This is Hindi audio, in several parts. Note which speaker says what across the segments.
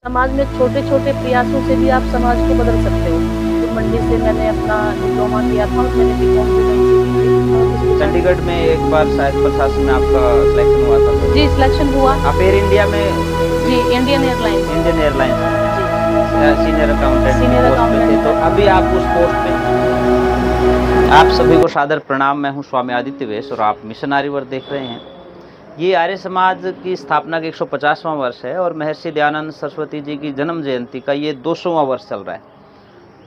Speaker 1: समाज में छोटे-छोटे प्रयासों से भी आप समाज को बदल सकते हो। तो मंडी से मैंने अपना डिप्लोमा किया था और मैंने बीकॉम भी वहीं से की थी और इसके बाद
Speaker 2: चंडीगढ़ में एक बार शायद प्रशासन में आपका सिलेक्शन हुआ था,
Speaker 1: जी, सिलेक्शन हुआ।
Speaker 2: आप एयर इंडिया में
Speaker 1: जी, इंडियन एयरलाइंस में।
Speaker 2: इंडियन एयरलाइंस में
Speaker 1: जी,
Speaker 2: सीनियर अकाउंटेंट की
Speaker 1: सीनियर
Speaker 2: पोस्ट पे थे,
Speaker 1: अकाउंटेंट
Speaker 2: तो
Speaker 1: था।
Speaker 2: अभी आप उस पोस्ट पे हैं। आप सभी को सादर प्रणाम। मैं हूं स्वामी आदित्य वेश और आप मिशन आर्यवर्त देख रहे हैं। ये आर्य समाज की स्थापना का 150वां वर्ष है और महर्षि दयानंद सरस्वती जी की जन्म जयंती का ये 200वां वर्ष चल रहा है।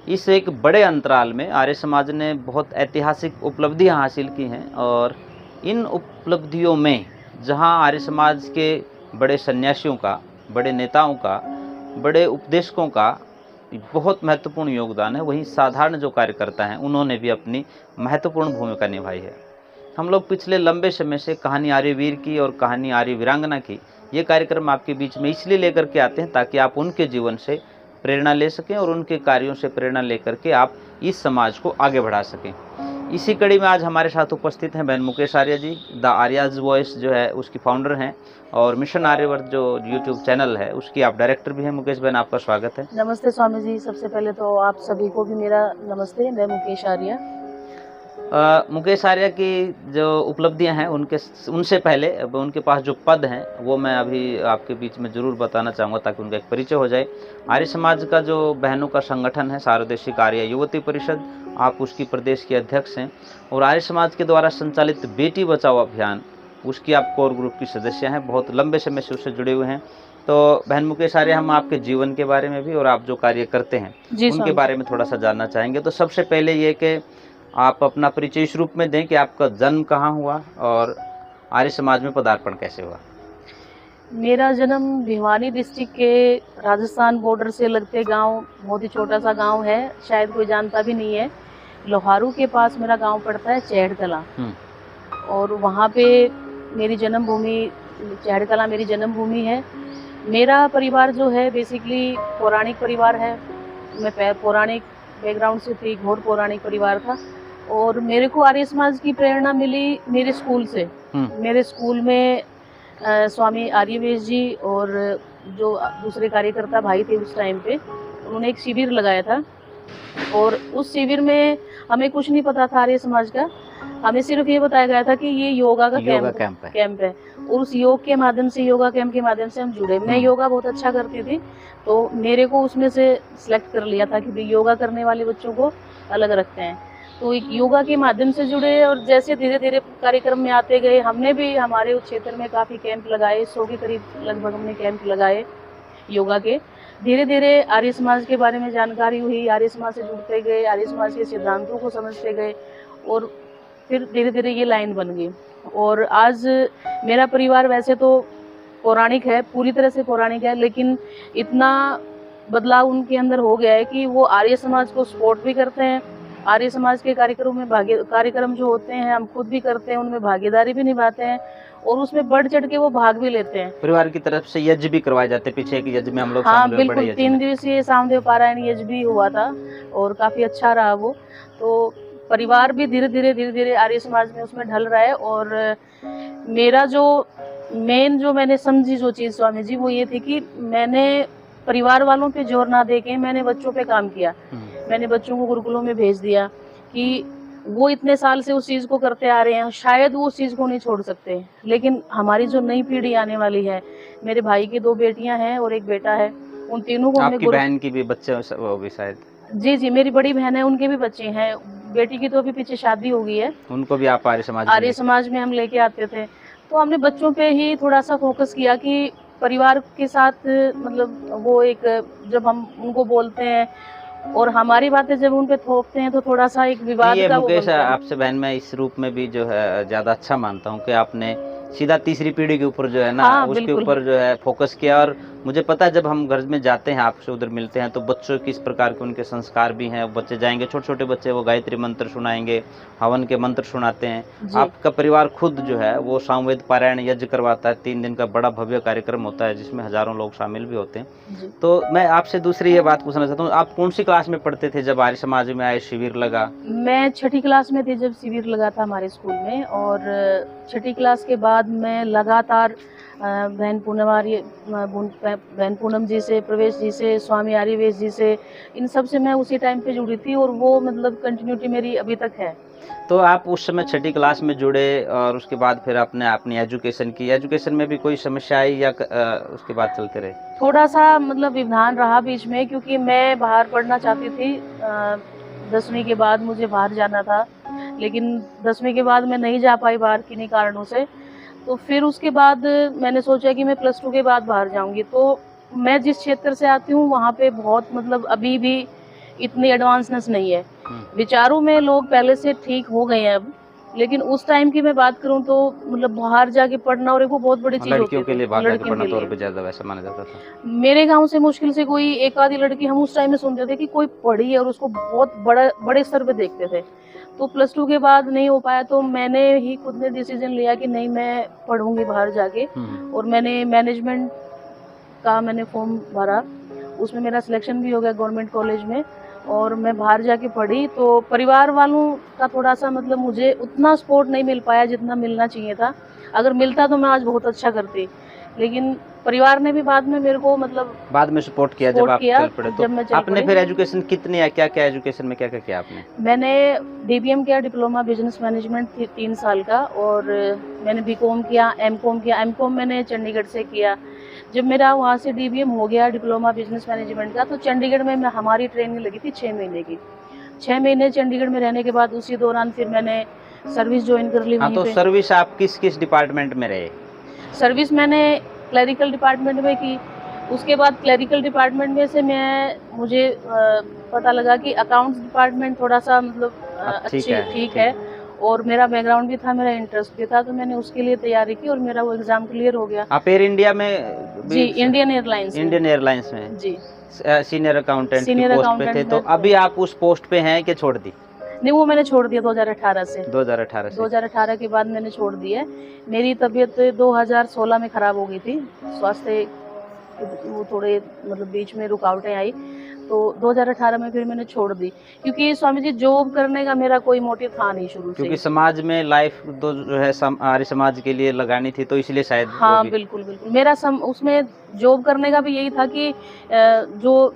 Speaker 2: इस एक बड़े अंतराल में आर्य समाज ने बहुत ऐतिहासिक उपलब्धियां हासिल की हैं और इन उपलब्धियों में जहां आर्य समाज के बड़े सन्यासियों का, बड़े नेताओं का, बड़े उपदेशकों का बहुत महत्वपूर्ण योगदान है, वहीं साधारण जो कार्यकर्ता हैं उन्होंने भी अपनी महत्वपूर्ण भूमिका निभाई है। हम लोग पिछले लंबे समय से कहानी आर्यवीर की और कहानी आर्य वीरांगना की ये कार्यक्रम आपके बीच में इसलिए लेकर के आते हैं ताकि आप उनके जीवन से प्रेरणा ले सकें और उनके कार्यों से प्रेरणा लेकर के आप इस समाज को आगे बढ़ा सकें। इसी कड़ी में आज हमारे साथ उपस्थित हैं बहन मुकेश आर्य जी, द आर्याज वॉइस जो है उसकी फाउंडर हैं और मिशन आर्यवर्त जो यूट्यूब चैनल है उसकी आप डायरेक्टर भी हैं। मुकेश बहन, आपका स्वागत है।
Speaker 1: नमस्ते स्वामी जी, सबसे पहले तो आप सभी को भी मेरा नमस्ते। मैं मुकेश आर्य।
Speaker 2: मुकेश आर्य की जो उपलब्धियां हैं उनसे पहले अब उनके पास जो पद हैं वो मैं अभी आपके बीच में ज़रूर बताना चाहूँगा ताकि उनका एक परिचय हो जाए। आर्य समाज का जो बहनों का संगठन है सार्वदेशिक आर्य युवती परिषद, आप उसकी प्रदेश के अध्यक्ष हैं और आर्य समाज के द्वारा संचालित बेटी बचाओ अभियान उसकी आप कोर ग्रुप की सदस्य हैं, बहुत लंबे समय से उससे जुड़े हुए हैं। तो बहन मुकेश आर्य, हम आपके जीवन के बारे में भी और आप जो कार्य करते हैं उनके बारे में थोड़ा सा जानना चाहेंगे। तो सबसे पहले ये कि आप अपना परिचय इस रूप में दें कि आपका जन्म कहाँ हुआ और आर्य समाज में पदार्पण कैसे हुआ।
Speaker 1: मेरा जन्म भिवानी डिस्ट्रिक्ट के राजस्थान बॉर्डर से लगते गांव, बहुत ही छोटा सा गांव है, शायद कोई जानता भी नहीं है। लोहारू के पास मेरा गांव पड़ता है, चैहड़ कलां। और वहाँ पे मेरी जन्मभूमि, चैहड़ कलां मेरी जन्मभूमि है। मेरा परिवार जो है बेसिकली पौराणिक परिवार है। मैं पौराणिक बैकग्राउंड से थी, घोर पौराणिक परिवार था और मेरे को आर्य समाज की प्रेरणा मिली मेरे स्कूल से। मेरे स्कूल में स्वामी आर्यवेश जी और जो दूसरे कार्यकर्ता भाई थे उस टाइम पे, उन्होंने एक शिविर लगाया था और उस शिविर में हमें कुछ नहीं पता था आर्य समाज का। हमें सिर्फ ये बताया गया था कि ये योगा का कैंप है और उस योग के माध्यम से, योगा कैंप के माध्यम से हम जुड़े। मैं योगा बहुत अच्छा करती थी तो मेरे को उसमें से सिलेक्ट कर लिया था कि भाई योगा करने वाले बच्चों को अलग रखते हैं। तो एक योगा के माध्यम से जुड़े और जैसे धीरे धीरे कार्यक्रम में आते गए, हमने भी हमारे उस क्षेत्र में काफ़ी कैंप लगाए, 100 के करीब लगभग हमने कैंप लगाए योगा के। धीरे धीरे आर्य समाज के बारे में जानकारी हुई, आर्य समाज से जुड़ते गए, आर्य समाज के सिद्धांतों को समझते गए और फिर धीरे धीरे ये लाइन बन गई। और आज मेरा परिवार वैसे तो पौराणिक है, पूरी तरह से पौराणिक है, लेकिन इतना बदलाव उनके अंदर हो गया है कि वो आर्य समाज को सपोर्ट भी करते हैं। आर्य समाज के कार्यक्रम जो होते हैं हम खुद भी करते हैं, उनमें भागीदारी भी निभाते हैं और उसमें बढ़ चढ़ के वो भाग भी लेते हैं।
Speaker 2: परिवार की तरफ से यज्ञ भी करवाए जाते, पीछे एक यज्ञ में हम लोग
Speaker 1: हाँ बिल्कुल, 3 दिवसीय सामदेव पारायण यज्ञ भी हुआ था और काफ़ी अच्छा रहा वो। तो परिवार भी धीरे धीरे आर्य समाज में उसमें ढल रहा है। और मेरा जो मेन जो मैंने समझी जो चीज़ स्वामी जी, वो ये थी कि मैंने परिवार वालों पे जोर ना दे के मैंने बच्चों पे काम किया। मैंने बच्चों को गुरुकुलों में भेज दिया कि वो इतने साल से उस चीज़ को करते आ रहे हैं, शायद वो उस चीज़ को नहीं छोड़ सकते, लेकिन हमारी जो नई पीढ़ी आने वाली है, मेरे भाई की 2 बेटियां हैं और एक बेटा है, उन तीनों को
Speaker 2: आपकी बहन की भी बच्चे होगी शायद?
Speaker 1: जी, मेरी बड़ी बहन है, उनके भी बच्चे हैं। बेटी की तो अभी पीछे शादी हो गई है।
Speaker 2: उनको भी आप आर्य समाज
Speaker 1: में हम लेके आते थे। तो हमने बच्चों पे ही थोड़ा सा फोकस किया कि परिवार के साथ, मतलब वो एक, जब हम उनको बोलते हैं और हमारी बातें जब उन पे थोपते हैं तो थोड़ा सा एक विवाद का वो बनता है।
Speaker 2: मुकेश, आपसे बहन मैं इस रूप में भी जो है ज़्यादा अच्छा मानता हूँ कि आपने सीधा तीसरी पीढ़ी के ऊपर जो है ना, उसके ऊपर जो है फोकस किया। और मुझे पता है जब हम घर में जाते हैं, आपसे उधर मिलते हैं, तो बच्चों किस प्रकार के उनके संस्कार भी हैं। बच्चे जाएंगे, छोटे छोटे बच्चे, वो गायत्री मंत्र सुनाएंगे, हवन के मंत्र सुनाते हैं। आपका परिवार खुद जो है वो सामवेद पारायण यज्ञ करवाता है, 3 दिन का बड़ा भव्य कार्यक्रम होता है जिसमें हजारों लोग शामिल भी होते हैं। तो मैं आपसे दूसरी ये बात पूछना चाहता हूँ, आप कौन सी क्लास में पढ़ते थे जब आर्य समाज में आए, शिविर लगा?
Speaker 1: मैं 6ठी क्लास में थी जब शिविर लगा था हमारे स्कूल में और 6ठी क्लास के बाद मैं लगातार बहन पूनम जी से, प्रवेश जी से, स्वामी आर्यवेश जी से, इन सब से मैं उसी टाइम पे जुड़ी थी और वो मतलब कंटिन्यूटी मेरी अभी तक है।
Speaker 2: तो आप उस समय छठी क्लास में जुड़े और उसके बाद फिर आपने अपनी एजुकेशन की। एजुकेशन में भी कोई समस्या आई या उसके बाद चलते रहे?
Speaker 1: थोड़ा-सा मतलब व्यवधान रहा बीच में, क्योंकि मैं बाहर पढ़ना चाहती थी। 10वीं के बाद मुझे बाहर जाना था, लेकिन 10वीं के बाद मैं नहीं जा पाई बाहर किन्हीं कारणों से। तो फिर उसके बाद मैंने सोचा कि मैं +2 के बाद बाहर जाऊँगी। तो मैं जिस क्षेत्र से आती हूँ वहाँ पे बहुत मतलब अभी भी इतनी एडवांसनेस नहीं है। विचारों में लोग पहले से ठीक हो गए हैं अब, लेकिन उस टाइम की मैं बात करूँ तो मतलब बाहर जाके पढ़ना और एक वो बहुत बड़ी चीज़ होती
Speaker 2: लड़कियों
Speaker 1: थी।
Speaker 2: के लिए बाहर जाके
Speaker 1: लड़कियों
Speaker 2: पढ़ना
Speaker 1: के
Speaker 2: तौर
Speaker 1: लिए।
Speaker 2: पे ज़्यादा वैसा माना जाता था।
Speaker 1: मेरे गाँव से मुश्किल से कोई एक आधी लड़की हम उस टाइम में सुनते थे कि कोई पढ़ी है और उसको बहुत बड़े स्तर पे देखते थे। तो +2 के बाद नहीं हो पाया तो मैंने ही खुद ने डिसीज़न लिया कि नहीं, मैं पढ़ूँगी बाहर जाके। और मैंने मैनेजमेंट का फॉर्म भरा, उसमें मेरा सिलेक्शन भी हो गया गवर्नमेंट कॉलेज में और मैं बाहर जाके पढ़ी। तो परिवार वालों का थोड़ा-सा मतलब मुझे उतना सपोर्ट नहीं मिल पाया जितना मिलना चाहिए था। अगर मिलता तो मैं आज बहुत अच्छा करती। लेकिन परिवार ने भी बाद में मेरे को मतलब
Speaker 2: बाद में सपोर्ट किया जब
Speaker 1: सपोर्ट
Speaker 2: आप
Speaker 1: किया
Speaker 2: चल पड़े तो।
Speaker 1: जब मैं चल
Speaker 2: आपने
Speaker 1: पड़ी।
Speaker 2: फिर एजुकेशन कितनी है, क्या-क्या एजुकेशन में क्या-क्या किया आपने?
Speaker 1: मैंने डीबीएम किया, डिप्लोमा बिज़नेस मैनेजमेंट 3 साल का, और मैंने बीकॉम किया, एमकॉम किया। एमकॉम मैंने चंडीगढ़ से किया। जब मेरा वहाँ से डीबीएम हो गया डिप्लोमा बिज़नेस मैनेजमेंट का, तो चंडीगढ़ में हमारी ट्रेनिंग लगी थी 6 महीने की। 6 महीने चंडीगढ़ में रहने के बाद उसी दौरान फिर मैंने सर्विस जॉइन कर ली
Speaker 2: हाँ,
Speaker 1: वहीं
Speaker 2: तो
Speaker 1: पे।
Speaker 2: सर्विस आप किस-किस डिपार्टमेंट में रहे?
Speaker 1: सर्विस मैंने क्लरिकल डिपार्टमेंट में की। उसके बाद क्लरिकल डिपार्टमेंट में से मुझे पता लगा कि अकाउंट्स डिपार्टमेंट थोड़ा-सा मतलब ठीक है और मेरा बैकग्राउंड भी था, मेरा इंटरेस्ट भी था, तो मैंने उसके लिए तैयारी की और मेरा वो एग्ज़ाम क्लियर हो गया।
Speaker 2: आप एयर इंडिया में
Speaker 1: जी,
Speaker 2: भी
Speaker 1: इंडियन एयरलाइंस में।
Speaker 2: इंडियन एयरलाइंस में
Speaker 1: जी,
Speaker 2: सीनियर अकाउंटेंट की
Speaker 1: सीनियर
Speaker 2: पोस्ट पे थे,
Speaker 1: अकाउंटेंट
Speaker 2: तो
Speaker 1: में।
Speaker 2: अभी आप उस पोस्ट पे हैं कि छोड़ दी?
Speaker 1: नहीं, वो मैंने छोड़ दिया 2018 से।
Speaker 2: 2018 से।
Speaker 1: 2018 के बाद मैंने छोड़ दिया। मेरी तबीयत 2016 में ख़राब हो गई थी। स्वास्थ्य वो थोड़े मतलब बीच में रुकावटें आई, तो 2018 में फिर मैंने छोड़ दी, क्योंकि स्वामी जी जॉब करने का मेरा कोई मोटिव था नहीं शुरू से।
Speaker 2: क्योंकि समाज में लाइफ तो जो है आर्य समाज के लिए लगानी थी, तो इसलिए शायद वो
Speaker 1: हाँ,
Speaker 2: भी
Speaker 1: बिल्कुल, बिल्कुल। मेरा उसमें जॉब करने का भी यही था कि जो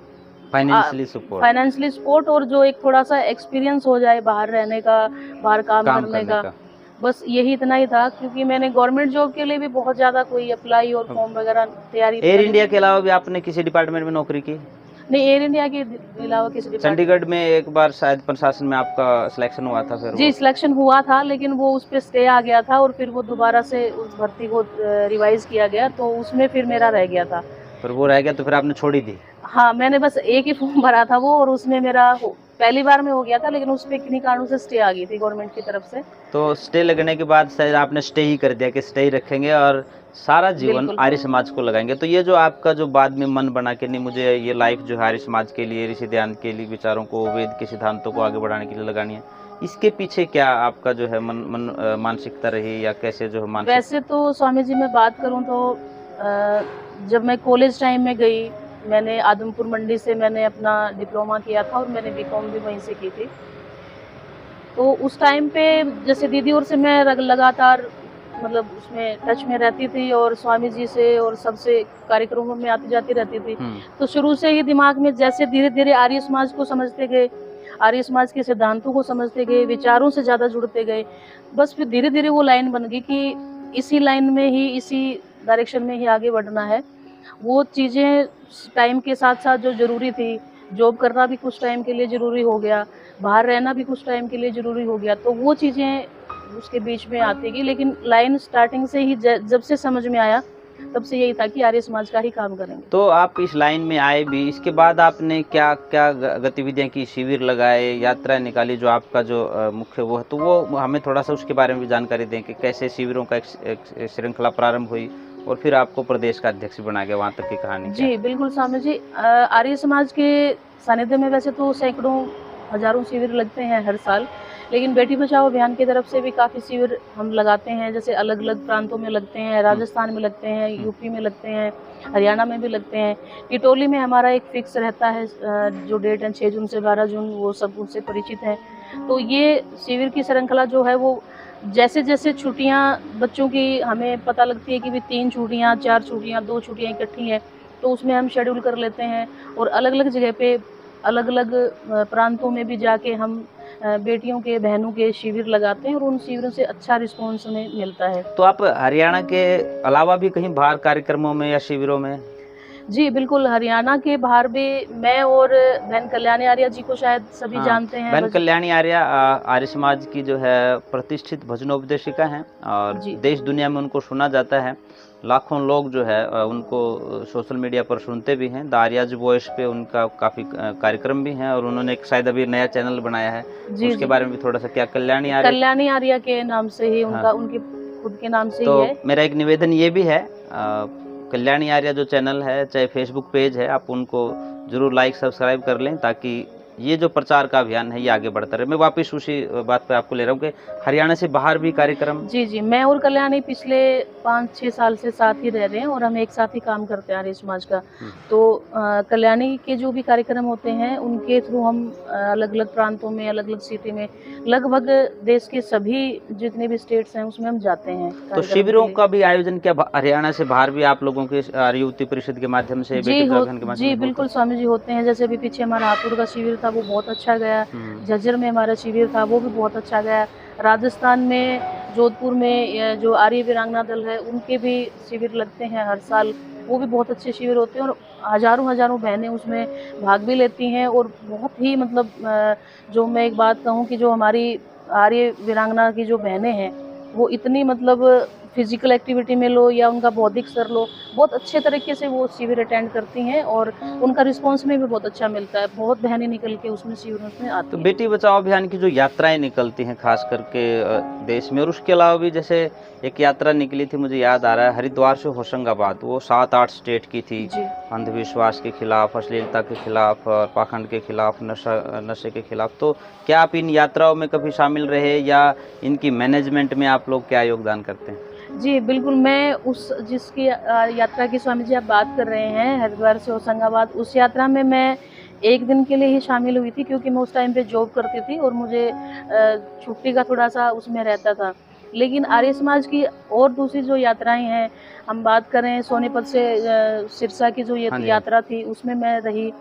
Speaker 1: फाइनेंशियली सपोर्ट और जो एक थोड़ा-सा एक्सपीरियंस हो जाए बाहर रहने का, बाहर काम करने का। बस यही इतना ही था, क्योंकि मैंने गवर्नमेंट जॉब के लिए भी बहुत ज़्यादा कोई अप्लाई और फॉर्म वगैरह तैयारी।
Speaker 2: एयर इंडिया के अलावा भी आपने किसी डिपार्टमेंट में नौकरी की?
Speaker 1: नहीं, एयर इंडिया के अलावा किसी डिपार्टमेंट।
Speaker 2: चंडीगढ़ में एक बार शायद प्रशासन में आपका सिलेक्शन हुआ था फिर?
Speaker 1: जी, सिलेक्शन हुआ था, लेकिन वो उस पे स्टे आ गया था और फिर वो दोबारा से उस भर्ती को रिवाइज़ किया गया, तो उसमें फिर मेरा रह गया था।
Speaker 2: फिर वो रह गया तो फिर आपने छोड़ ही दी?
Speaker 1: हाँ, मैंने बस एक ही फॉर्म भरा था वो, और उसमें मेरा पहली बार में हो गया था, लेकिन उस पे किन्हीं कारणों से स्टे आ गई थी गवर्नमेंट की तरफ से।
Speaker 2: तो स्टे लगने के बाद शायद आपने स्टे ही कर दिया कि स्टे ही रखेंगे और सारा जीवन आर्य समाज को लगाएंगे। तो ये जो आपका जो बाद में मन बना कि नहीं, मुझे ये लाइफ जो है आर्य समाज के लिए, ऋषि ध्यान के लिए, विचारों को, वेद के सिद्धांतों को आगे बढ़ाने के लिए लगानी है, इसके पीछे क्या आपका जो है मानसिकता रही, या कैसे जो है
Speaker 1: वैसे तो स्वामी जी मैं बात करूँ तो जब मैं कॉलेज टाइम में गई, मैंने आदमपुर मंडी से मैंने अपना डिप्लोमा किया था और मैंने बीकॉम भी वहीं से की थी। तो उस टाइम पे जैसे दीदी और से मैं लगातार मतलब उसमें टच में रहती थी और स्वामी जी से और सबसे कार्यक्रमों में आती जाती रहती थी। तो शुरू से ही दिमाग में जैसे धीरे-धीरे आर्य समाज को समझते गए, आर्य समाज के सिद्धांतों को समझते गए, विचारों से ज़्यादा जुड़ते गए, बस फिर धीरे-धीरे वो लाइन बन गई कि इसी लाइन में ही, इसी डायरेक्शन में ही आगे बढ़ना है। वो चीज़ें टाइम के साथ-साथ जो ज़रूरी थी, जॉब करना भी कुछ टाइम के लिए ज़रूरी हो गया, बाहर रहना भी कुछ टाइम के लिए ज़रूरी हो गया, तो वो चीज़ें उसके बीच में आती गई। लेकिन लाइन स्टार्टिंग से ही जब से समझ में आया, तब से यही था कि आर्य समाज का ही काम करेंगे।
Speaker 2: तो आप इस लाइन में आए भी, इसके बाद आपने क्या-क्या गतिविधियाँ की, शिविर लगाए, यात्राएँ निकाली, जो आपका जो मुख्य वो है, तो वो हमें थोड़ा-सा उसके बारे में भी जानकारी दें कि कैसे शिविरों का एक श्रृंखला प्रारंभ हुई और फिर आपको प्रदेश का अध्यक्ष बनाया गया, वहाँ तक की कहानी क्या?
Speaker 1: जी, बिल्कुल स्वामी जी। आर्य समाज के सानिध्य में वैसे तो सैकड़ों, हज़ारों शिविर लगते हैं हर साल, लेकिन बेटी बचाओ अभियान की तरफ से भी काफ़ी शिविर हम लगाते हैं, जैसे अलग-अलग प्रांतों में लगते हैं, राजस्थान में लगते हैं, यूपी में लगते हैं, हरियाणा में भी लगते हैं। टिटोली में हमारा एक फिक्स रहता है जो डेट है 6 जून से 12 जून, वो सब उनसे परिचित हैं। तो ये शिविर की श्रृंखला जो है वो जैसे जैसे छुट्टियां बच्चों की हमें पता लगती है कि भी 3 छुट्टियां, 4 छुट्टियां, 2 छुट्टियां इकट्ठी हैं, तो उसमें हम शेड्यूल कर लेते हैं और अलग-अलग जगह पे अलग-अलग प्रांतों में भी जाके हम बेटियों के, बहनों के शिविर लगाते हैं और उन शिविरों से अच्छा रिस्पॉन्स हमें मिलता है।
Speaker 2: तो आप हरियाणा के अलावा भी कहीं बाहर कार्यक्रमों में या शिविरों में?
Speaker 1: जी, बिल्कुल, हरियाणा के बाहर भी मैं और बहन कल्याणी आर्या जी को शायद सभी
Speaker 2: हाँ,
Speaker 1: जानते हैं।
Speaker 2: बहन कल्याणी आर्या आर्य समाज की जो है प्रतिष्ठित भजनोपदेशिका हैं और
Speaker 1: जी।
Speaker 2: देश दुनिया में उनको सुना जाता है। लाखों लोग जो है उनको सोशल मीडिया पर सुनते भी हैं। द आर्याज वॉइस पे उनका काफ़ी कार्यक्रम भी हैं और उन्होंने एक शायद अभी नया चैनल बनाया है।
Speaker 1: जी,
Speaker 2: उसके
Speaker 1: जी।
Speaker 2: बारे में भी थोड़ा-सा क्या कल्याणी आर्य?
Speaker 1: कल्याणी आर्या के नाम से ही
Speaker 2: हाँ।
Speaker 1: उनके खुद के नाम से
Speaker 2: तो
Speaker 1: ही है।
Speaker 2: मेरा एक निवेदन ये भी है कल्याणी आर्या जो चैनल है, चाहे फेसबुक पेज है, आप उनको ज़रूर लाइक सब्सक्राइब कर लें ताकि ये जो प्रचार का अभियान है ये आगे बढ़ता रहे। मैं वापस उसी बात पे आपको ले रहा हूँ कि हरियाणा से बाहर भी कार्यक्रम?
Speaker 1: जी, जी। मैं और कल्याणी पिछले 5-6 साल से साथ ही रह रहे हैं और हम एक साथ ही काम करते हैं आर्य समाज का। तो कल्याणी के जो भी कार्यक्रम होते हैं, उनके थ्रू हम अलग-अलग प्रांतों में, अलग-अलग सिटी में, लगभग देश के सभी जितने भी स्टेट्स हैं, उसमें हम जाते हैं
Speaker 2: तो
Speaker 1: कार्यक्रम के
Speaker 2: शिविरों
Speaker 1: लिए।
Speaker 2: का भी आयोजन क्या हरियाणा से बाहर भी आप लोगों के आर्य युवती परिषद के माध्यम से,
Speaker 1: जी,
Speaker 2: बेटी बचाओ अभियान के माध्यम
Speaker 1: जी,
Speaker 2: से होता
Speaker 1: बिल्कुल
Speaker 2: है?
Speaker 1: स्वामी जी होते हैं। जैसे अभी पीछे हमारा हापुड़ का शिविर था, वो बहुत अच्छा गया।
Speaker 2: हुँ।
Speaker 1: झज्जर में हमारा शिविर था, वो भी बहुत अच्छा गया। राजस्थान में, जोधपुर में जो आर्य वीरांगना दल है, उनके भी शिविर लगते हैं हर साल। वो भी बहुत अच्छे शिविर होते हैं और हज़ारों-हज़ारों बहनें उसमें भाग भी लेती हैं और बहुत ही मतलब जो मैं एक बात कहूँ कि जो हमारी आर्य वीरांगना की जो बहनें हैं, वो इतनी मतलब फिज़िकल एक्टिविटी में लो या उनका बौद्धिक स्तर लो, बहुत अच्छे तरीके से वो शिविर अटेंड करती हैं और उनका रिस्पॉन्स में भी बहुत अच्छा मिलता है। बहुत बहनें निकल के उसमें शिविरों में
Speaker 2: तो
Speaker 1: आती हैं।
Speaker 2: बेटी बचाओ अभियान की जो यात्राएं निकलती हैं खास करके देश में, और उसके अलावा भी जैसे एक यात्रा निकली थी, मुझे याद आ रहा है, हरिद्वार से होशंगाबाद, वो 7-8 स्टेट की थी।
Speaker 1: जी।
Speaker 2: अंधविश्वास के खिलाफ, अश्लीलता के खिलाफ, और पाखंड के खिलाफ, नशे के खिलाफ। तो क्या आप इन यात्राओं में कभी शामिल रहे या इनकी मैनेजमेंट में आप लोग क्या योगदान करते हैं?
Speaker 1: जी, बिल्कुल, मैं उस जिसकी यात्रा की स्वामी जी आप बात कर रहे हैं, हरिद्वार से होशंगाबाद, उस यात्रा में मैं 1 दिन के लिए ही शामिल हुई थी क्योंकि मैं उस टाइम पे जॉब करती थी और मुझे छुट्टी का थोड़ा-सा उसमें रहता था। लेकिन आर्य समाज की और दूसरी जो यात्राएँ हैं, हम बात करें सोनीपत से सिरसा की जो ये
Speaker 2: हाँ जी, हाँ जी।
Speaker 1: यात्रा थी, उसमें मैं रही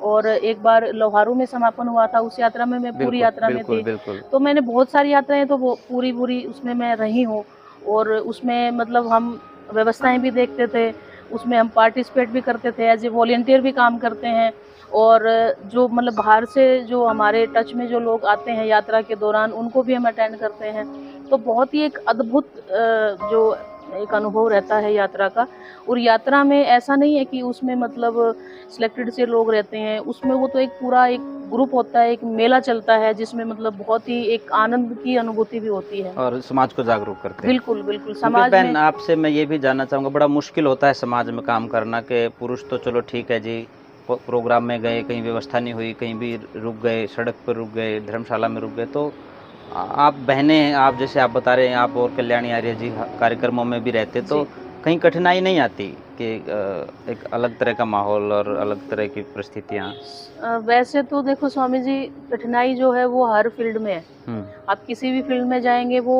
Speaker 1: और एक बार लोहारू में समापन हुआ था, उस यात्रा में मैं पूरी
Speaker 2: बिल्कुल,
Speaker 1: यात्रा में
Speaker 2: बिल्कुल,
Speaker 1: थी।
Speaker 2: बिल्कुल।
Speaker 1: तो मैंने बहुत सारी यात्राएँ तो वो पूरी-पूरी उसमें मैं रही हूँ और उसमें मतलब हम व्यवस्थाएँ भी देखते थे, उसमें हम पार्टिसिपेट भी करते थे, एज़ ए वॉलंटियर भी काम करते हैं और जो मतलब बाहर से जो हमारे टच में जो लोग आते हैं यात्रा के दौरान, उनको भी हम अटेंड करते हैं। तो बहुत ही एक अद्भुत जो एक अनुभव रहता है यात्रा का और यात्रा में ऐसा नहीं है कि उसमें मतलब सिलेक्टेड से लोग रहते हैं, उसमें वो तो एक पूरा एक ग्रुप होता है, एक मेला चलता है जिसमें मतलब बहुत ही एक आनंद की अनुभूति भी होती है।
Speaker 2: और समाज को जागरूक करते हैं।
Speaker 1: बिल्कुल, बिल्कुल,
Speaker 2: मुकेश
Speaker 1: समाज
Speaker 2: बहन,
Speaker 1: में
Speaker 2: आपसे मैं ये भी जानना चाहूँगा, बड़ा मुश्किल होता है समाज में काम करना कि पुरुष तो चलो ठीक है जी, प्रोग्राम में गए, कहीं व्यवस्था नहीं हुई, कहीं भी रुक गए, सड़क पर रुक गए, धर्मशाला में रुक गए, तो आप बहनें हैं, आप जैसे आप बता रहे हैं, आप और कल्याणी आर्य जी कार्यक्रमों में भी रहते, तो
Speaker 1: जी।
Speaker 2: कहीं कठिनाई नहीं आती कि एक अलग तरह का माहौल और अलग तरह की परिस्थितियाँ?
Speaker 1: वैसे तो देखो स्वामी जी, कठिनाई जो है वो हर फील्ड में है।
Speaker 2: हुँ,
Speaker 1: आप किसी भी फील्ड में जाएँगे वो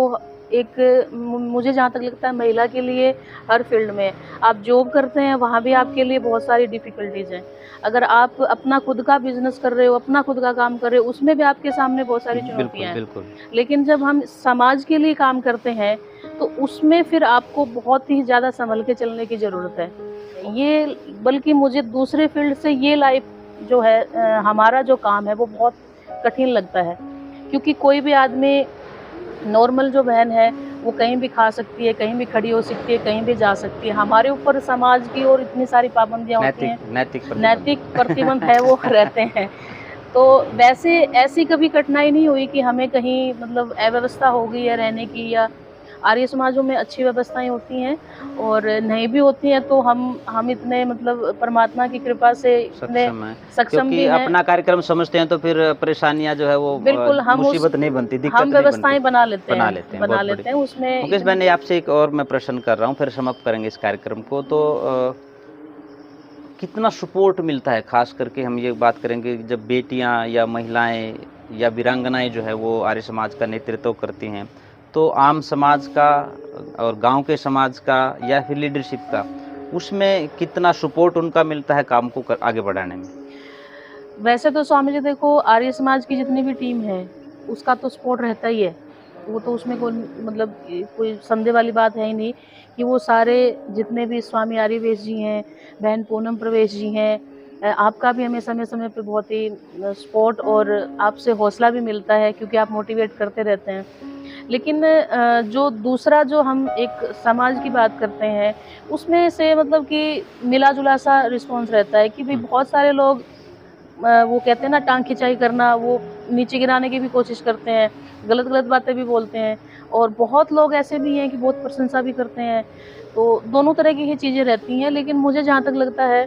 Speaker 1: एक मुझे जहाँ तक लगता है महिला के लिए हर फील्ड में। आप जॉब करते हैं वहाँ भी आपके लिए बहुत सारी डिफ़िकल्टीज़ हैं। अगर आप अपना खुद का बिज़नेस कर रहे हो, अपना खुद का काम कर रहे हो, उसमें भी आपके सामने बहुत सारी
Speaker 2: बिल्कुल,
Speaker 1: चुनौतियाँ हैं।
Speaker 2: बिल्कुल।
Speaker 1: लेकिन जब हम समाज के लिए काम करते हैं, तो उसमें फिर आपको बहुत ही ज़्यादा सँभल के चलने की ज़रूरत है। ये बल्कि मुझे दूसरे फील्ड से ये लाइफ़ जो है हमारा जो काम है वो बहुत कठिन लगता है। क्योंकि कोई भी आदमी नॉर्मल जो बहन है, वो कहीं भी खा सकती है, कहीं भी खड़ी हो सकती है, कहीं भी जा सकती है। हमारे ऊपर समाज की और इतनी सारी पाबंदियाँ होती हैं,
Speaker 2: नैतिक प्रतिबंध।
Speaker 1: नैतिक प्रतिबंध है वो रहते हैं। तो वैसे ऐसी कभी कठिनाई नहीं हुई कि हमें कहीं मतलब अव्यवस्था हो गई है रहने की या आर्य समाजों में अच्छी व्यवस्थाएँ होती हैं और नहीं भी होती हैं तो हम इतने मतलब परमात्मा की कृपा से इतने
Speaker 2: सक्षम है,
Speaker 1: सक्षम भी
Speaker 2: क्योंकि
Speaker 1: हैं।
Speaker 2: अपना कार्यक्रम समझते हैं तो फिर परेशानियाँ जो है वो
Speaker 1: बिल्कुल
Speaker 2: मुसीबत नहीं बनती, दिक्कत
Speaker 1: हम
Speaker 2: नहीं बनती।
Speaker 1: व्यवस्थाएँ बना लेते
Speaker 2: बना
Speaker 1: हैं,
Speaker 2: लेते हैं, बहुत बढ़िया।
Speaker 1: उसमें
Speaker 2: मुकेश
Speaker 1: इतनी
Speaker 2: भाई, आपसे एक और मैं प्रश्न कर रहा हूँ, फिर समाप्त करेंगे इस कार्यक्रम को। तो कितना सपोर्ट मिलता है, खास करके हम ये बात करेंगे जब बेटियाँ या महिलाएँ या वीरांगनाएँ जो है वो आर्य समाज का नेतृत्व करती हैं, तो आम समाज का और गांव के समाज का या फिर लीडरशिप का, उसमें कितना सपोर्ट उनका मिलता है काम को आगे बढ़ाने में?
Speaker 1: वैसे तो स्वामी जी देखो, आर्य समाज की जितनी भी टीम है उसका तो सपोर्ट रहता ही है। वो तो उसमें कोई मतलब कोई संदेह वाली बात है ही नहीं कि वो सारे जितने भी स्वामी आर्यवेश जी हैं, बहन पूनम प्रवेश जी हैं, आपका भी हमें समय-समय पे बहुत ही सपोर्ट और आपसे हौसला भी मिलता है क्योंकि आप मोटिवेट करते रहते हैं। लेकिन जो दूसरा जो हम एक समाज की बात करते हैं, उसमें से मतलब कि मिला-जुला सा रिस्पॉन्स रहता है कि भई बहुत सारे लोग वो कहते हैं ना टाँग खिंचाई करना, वो नीचे गिराने की भी कोशिश करते हैं, गलत-गलत बातें भी बोलते हैं और बहुत लोग ऐसे भी हैं कि बहुत प्रशंसा भी करते हैं। तो दोनों तरह की ही चीज़ें रहती हैं, लेकिन मुझे जहाँ तक लगता है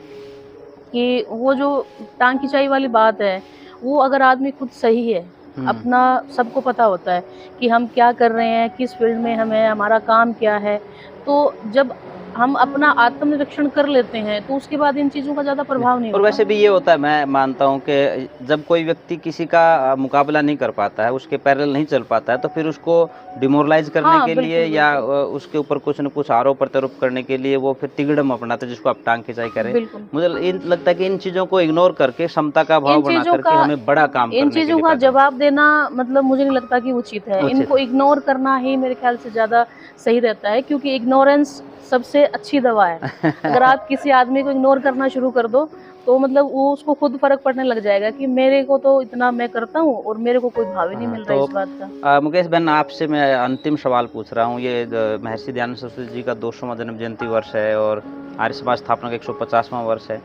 Speaker 1: कि वो जो टाँग खिंचाई वाली बात है, वो अगर आदमी खुद सही है, अपना सबको पता होता है कि हम क्या कर रहे हैं, किस फ़ील्ड में हम हैं, हमारा काम क्या है। तो जब हम अपना आत्मनिरीक्षण कर लेते हैं, तो उसके बाद इन चीज़ों का ज़्यादा प्रभाव नहीं
Speaker 2: और
Speaker 1: होता।
Speaker 2: वैसे भी ये होता है, मैं मानता हूँ कि जब कोई व्यक्ति किसी का मुकाबला नहीं कर पाता है, उसके पैरेलल नहीं चल पाता है, तो फिर उसको डिमोरलाइज़ करने
Speaker 1: हाँ,
Speaker 2: के लिए
Speaker 1: बिल्कुल,
Speaker 2: या
Speaker 1: बिल्कुल।
Speaker 2: उसके ऊपर कुछ न कुछ आरोप-प्रत्यारोप करने के लिए वो फिर तिगड़म अपनाते हैं, जिसको आप टाँग खिंचाई कह रहे हैं।
Speaker 1: बिल्कुल।
Speaker 2: मुझे लगता है कि इन चीज़ों को इग्नोर करके क्षमता का भाव
Speaker 1: इन
Speaker 2: बना
Speaker 1: चीज़ों
Speaker 2: कर
Speaker 1: का
Speaker 2: के हमें बड़ा काम
Speaker 1: इन
Speaker 2: करने के
Speaker 1: चीज़ों
Speaker 2: लिए
Speaker 1: का
Speaker 2: पैदा होना
Speaker 1: जवाब देना मतलब मुझे नहीं लगता कि उचित है।
Speaker 2: उचित
Speaker 1: इनको
Speaker 2: है।
Speaker 1: इग्नोर करना ही मेरे ख़्याल से ज़्यादा सही रहता है क्योंकि इग्नोरेंस सबसे अच्छी दवा है। अगर आप किसी आदमी को इग्नोर करना शुरू कर दो, तो मतलब वो उसको खुद फ़र्क पड़ने लग जाएगा कि मेरे को तो इतना मैं करता हूँ और मेरे को कोई भाव ही नहीं
Speaker 2: हाँ,
Speaker 1: मिल रहा है
Speaker 2: तो
Speaker 1: इस बात का।
Speaker 2: मुकेश बहन, आपसे मैं अंतिम सवाल पूछ रहा हूँ। ये महर्षि दयानंद सरस्वती जी का 200वां जन्म जयंती वर्ष है और आर्य समाज स्थापना का 150वां वर्ष है।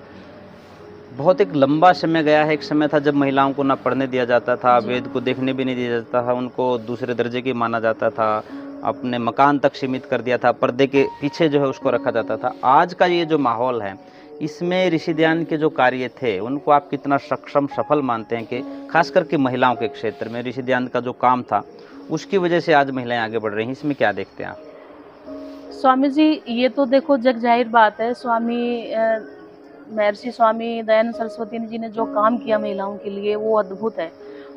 Speaker 2: बहुत एक लंबा समय गया है, एक समय था जब महिलाओं को ना पढ़ने दिया जाता था,
Speaker 1: जी।
Speaker 2: वेद को देखने भी नहीं दिया जाता था, उनको दूसरे दर्जे की माना जाता था, अपने मकान तक सीमित कर दिया था, पर्दे के पीछे जो है उसको रखा जाता था। आज का ये जो माहौल है, इसमें ऋषि ध्यान के जो कार्य थे, उनको आप कितना सक्षम, सफल मानते हैं कि खास करके महिलाओं के क्षेत्र में ऋषि ध्यान का जो काम था, उसकी वजह से आज महिलाएं आगे बढ़ रही हैं, इसमें क्या देखते हैं आप?
Speaker 1: स्वामी जी, ये तो देखो जग ज़ाहिर बात है, महर्षि स्वामी दयानंद सरस्वती जी ने जो काम किया महिलाओं के लिए वो अद्भुत है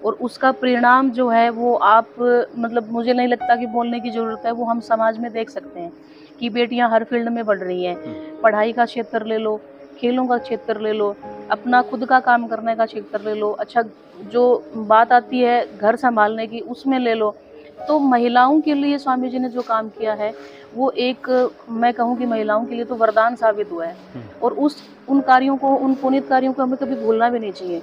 Speaker 1: और उसका परिणाम जो है वो आप मतलब मुझे नहीं लगता कि बोलने की ज़रूरत है, वो हम समाज में देख सकते हैं कि बेटियां हर फील्ड में बढ़ रही हैं। पढ़ाई का क्षेत्र ले लो, खेलों का क्षेत्र ले लो, अपना खुद का काम करने का क्षेत्र ले लो, अच्छा जो बात आती है घर संभालने की उसमें ले लो। तो महिलाओं के लिए स्वामी जी ने जो काम किया है वो एक मैं कहूँ कि महिलाओं के लिए तो वरदान साबित हुआ है और उन कार्यों को, उन पुनीत कार्यों को हमें कभी भूलना भी नहीं चाहिए।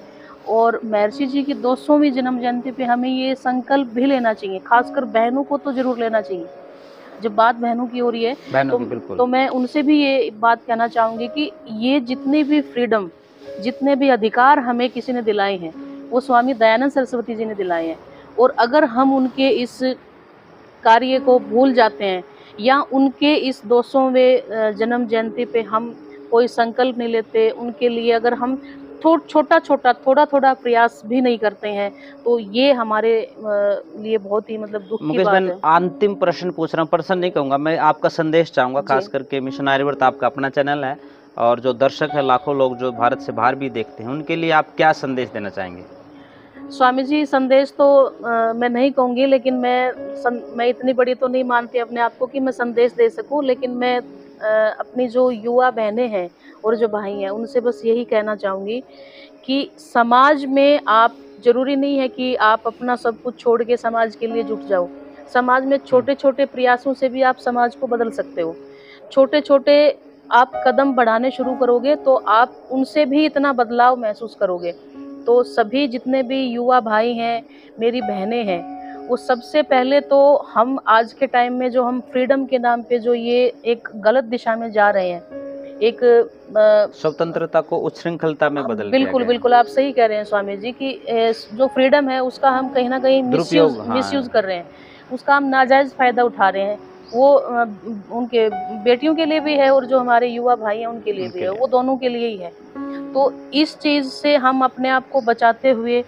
Speaker 1: और महर्षि जी की 200वीं जन्म जयंती पे हमें ये संकल्प भी लेना चाहिए, खासकर बहनों को तो ज़रूर लेना चाहिए। जब बात बहनों की हो रही है
Speaker 2: बहनों
Speaker 1: तो
Speaker 2: की बिल्कुल।
Speaker 1: तो मैं उनसे भी ये बात कहना चाहूँगी कि ये जितनी भी फ्रीडम, जितने भी अधिकार हमें किसी ने दिलाए हैं, वो स्वामी दयानंद सरस्वती जी ने दिलाए हैं। और अगर हम उनके इस कार्य को भूल जाते हैं या उनके इस 200वें जन्म जयंती पे हम कोई संकल्प नहीं लेते, उनके लिए अगर हम छोटा-छोटा, थोड़ा-थोड़ा प्रयास भी नहीं करते हैं, तो ये हमारे लिए बहुत ही मतलब दुःख की
Speaker 2: मुकेश
Speaker 1: बात
Speaker 2: बहन,
Speaker 1: है।
Speaker 2: अंतिम प्रश्न पूछ रहा हूँ, प्रश्न नहीं कहूँगा, मैं आपका संदेश चाहूँगा,
Speaker 1: जी।
Speaker 2: खास करके मिशनरी वर्त आपका अपना चैनल है और जो दर्शक है लाखों लोग जो भारत से बाहर भी देखते हैं, उनके लिए आप क्या संदेश देना चाहेंगे?
Speaker 1: स्वामी जी, संदेश तो मैं नहीं कहूँगी, लेकिन मैं इतनी बड़ी तो नहीं मानती अपने आप को कि मैं संदेश दे सकूँ, लेकिन मैं अपनी जो युवा बहनें हैं और जो भाई हैं, उनसे बस यही कहना चाहूँगी कि समाज में आप ज़रूरी नहीं है कि आप अपना सब कुछ छोड़ के समाज के लिए जुट जाओ। समाज में छोटे-छोटे प्रयासों से भी आप समाज को बदल सकते हो। छोटे-छोटे आप कदम बढ़ाने शुरू करोगे, तो आप उनसे भी इतना बदलाव महसूस करोगे। तो सभी जितने भी युवा भाई हैं, मेरी बहनें हैं, वो सबसे पहले तो हम आज के टाइम में जो हम फ्रीडम के नाम पे जो ये एक गलत दिशा में जा रहे हैं, एक
Speaker 2: स्वतंत्रता को उच्छृंखलता में बदल दिया
Speaker 1: बिल्कुल,
Speaker 2: गया है।
Speaker 1: बिल्कुल आप सही कह रहे हैं स्वामी जी कि जो फ्रीडम है उसका हम कहीं न कहीं
Speaker 2: दुरुपयोग,
Speaker 1: मिसयूज़
Speaker 2: हाँ।
Speaker 1: कर रहे हैं। उसका हम नाजायज़ फ़ायदा उठा रहे हैं। वो उनके बेटियों के लिए भी है और जो हमारे युवा भाई हैं उनके लिए भी
Speaker 2: उनके
Speaker 1: है,
Speaker 2: लिए।
Speaker 1: वो दोनों के लिए ही है। तो इस चीज़ से हम अपने आप को बचाते हुए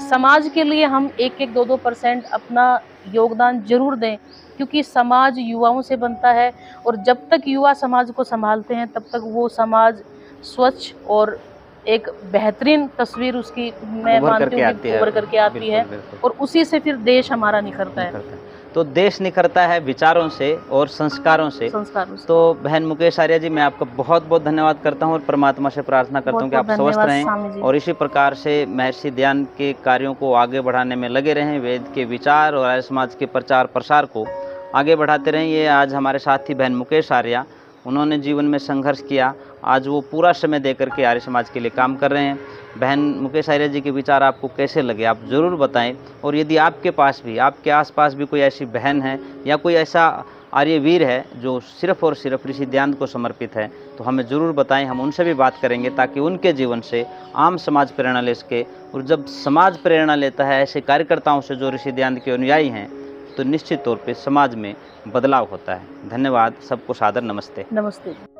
Speaker 1: समाज के लिए हम 1-1, 2-2% अपना योगदान ज़रूर दें, क्योंकि समाज युवाओं से बनता है और जब तक युवा समाज को सँभालते हैं, तब तक वो समाज स्वच्छ और एक बेहतरीन तस्वीर उसकी मैं
Speaker 2: उभर
Speaker 1: मानती
Speaker 2: करके
Speaker 1: हूँ
Speaker 2: आती
Speaker 1: कि
Speaker 2: है।
Speaker 1: उभर करके आती है
Speaker 2: बिल्कुल, बिल्कुल।
Speaker 1: और उसी से फिर देश हमारा निखरता है।
Speaker 2: करते हैं। तो देश निखरता है विचारों से और संस्कारों से।
Speaker 1: संस्कारों से।
Speaker 2: तो बहन मुकेश आर्या जी, मैं आपका बहुत बहुत धन्यवाद करता हूँ और परमात्मा से प्रार्थना करता हूँ कि आप
Speaker 1: बहुत-बहुत
Speaker 2: स्वस्थ
Speaker 1: धन्यवाद स्वामी
Speaker 2: रहें
Speaker 1: जी।
Speaker 2: और इसी प्रकार से महर्षि दयानंद के कार्यों को आगे बढ़ाने में लगे रहें, वेद के विचार और आर्य समाज के प्रचार प्रसार को आगे बढ़ाते रहें। ये आज हमारे साथी बहन मुकेश आर्या, उन्होंने जीवन में संघर्ष किया, आज वो पूरा समय दे करके आर्य समाज के लिए काम कर रहे हैं। बहन मुकेश आर्या जी के विचार आपको कैसे लगे, आप ज़रूर बताएं। और यदि आपके पास भी, आपके आसपास भी कोई ऐसी बहन है या कोई ऐसा आर्यवीर है जो सिर्फ़ और सिर्फ ऋषि दयानंद को समर्पित है, तो हमें ज़रूर बताएं, हम उनसे भी बात करेंगे ताकि उनके जीवन से आम समाज प्रेरणा ले सके। और जब समाज प्रेरणा लेता है ऐसे कार्यकर्ताओं से जो ऋषि दयानंद के अनुयायी हैं, तो निश्चित तौर पे समाज में बदलाव होता है। धन्यवाद, सबको सादर नमस्ते।
Speaker 1: नमस्ते।